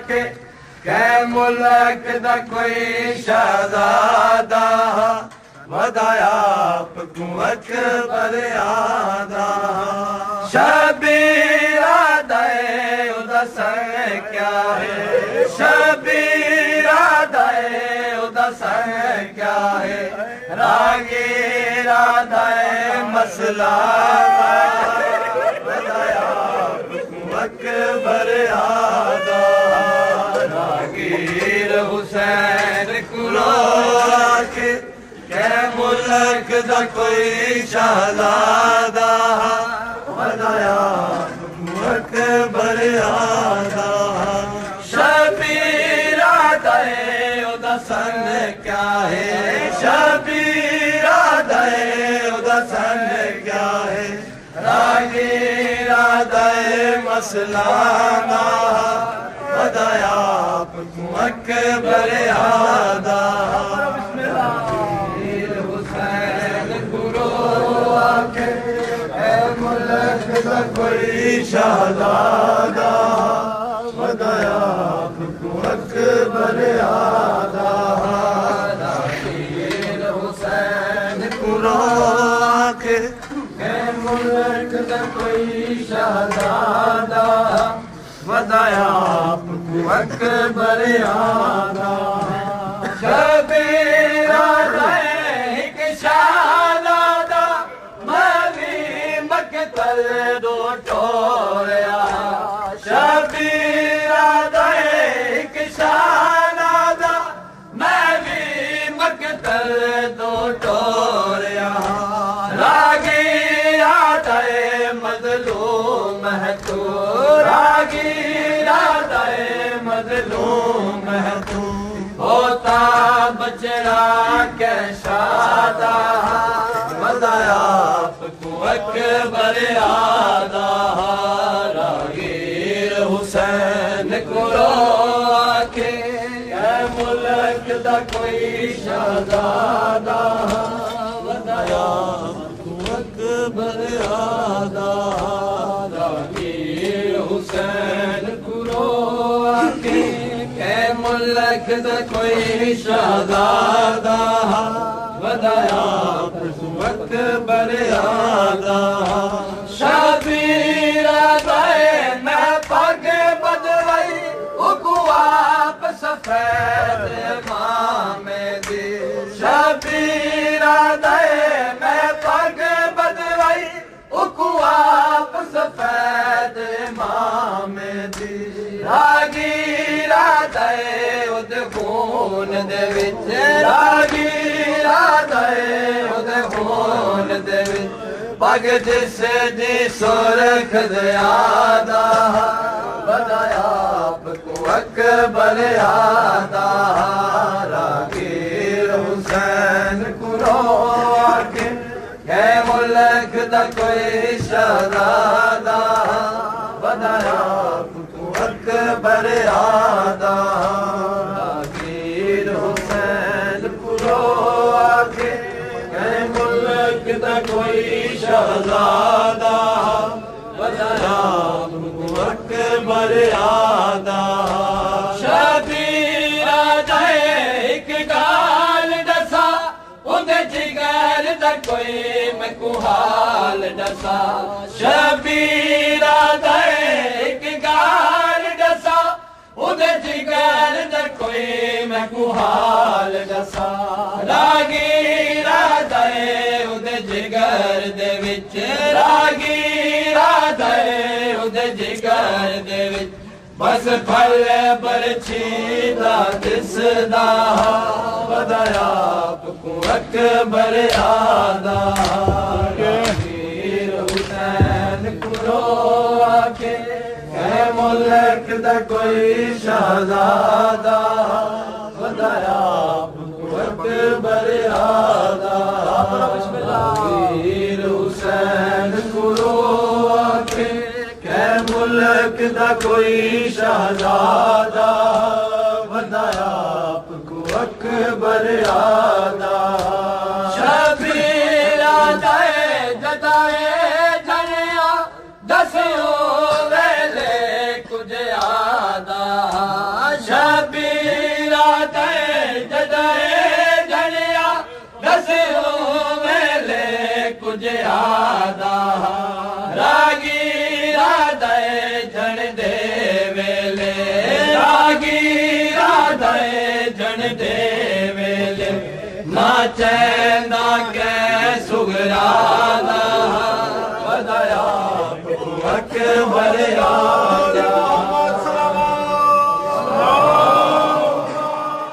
के कै मुल्क दा कोई शहजादा वदाया हुकूमत पर आदा शबीरा दे उदा संग क्या है शबीरा दे उदा संग क्या है रागीरा दे मसला वदाया हुकूमत पर आदा रागीर हुसैन कुलो के कै मुल्क दा कोई शहजादा वदाया हुकूमत पर आदा शबीरा दे उदा सन क्या है शबीरा दे उदा सन क्या है रागीरा दे मसला वदाया हुकूमत पर आदा कोई शहजादा वदाया हुकूमत पर आदा रागीर हुसैन कुलो के मुल्क दा कोई शहजादा वदाया हुकूमत पर आदा शबीरा दे एक शहजादा मकतल दो टोरिया शबीरा दे एक शहजादा मैं भी मकतल दो टोरिया रागीरा दे मजलूम है तू रागीरा दे मजलूम है तू होता बचड़ा के शादा वदाया हुकूमत पर आदा रागीर हुसैन कुलो के कै मुल्क दा कोई शहजादा वदाया हुकूमत पर आदा रागीर हुसैन कुलो के कै मुल्क दा कोई शहजादा वदाया हुकूमत पर आदा शबीरा दे मैं पग बदवाई उकुआप सफेद मामे दी शबीरा दे मैं पग बदवाई उकुआप सफेद मामे दी रागीरा दे उद खून दे विच रागीरा दे उद खून दे विच पग जिस दी सुरख ज़ियादा वदाया हुकूमत पर आदा रागीर हुसैन कुलो के कै मुल्क दा कोई शहजादा वदाया हुकूमत पर आदा रागीर हुसैन कुलो के कै मुल्क दा कोई शहजादा वदाया हुकूमत पर आदा शबीरा दे एक गाल दसा उदे जिगर दा कोई मैं कुहाल दसा शबीरा दे एक गाल दसा उदे जिगर दा कोई मैं कुहाल दसा रागीरा दे उदे जिगर दे विच रागीरा दे उदे जिगर दे विच बस फल बरछी दा दिसदा वदाया हुकूमत पर आदा रागीर हुसैन कुलो के कै मुल्क दा कोई शहजादा वदाया हुकूमत पर आदा रागीर हुसैन कुलो के कै मुल्क दा कोई शहजादा वदाया हुकूमत पर आदा शबीरा दे जदाए जनिया दसियो वेले कुछ कुछ आदा शबीरा ते जदे जनिया दसो मेले कुछ आदा रागी राधे जन दे वेले रागी राधे जन दे वेले मां चैंदा के सुगरादा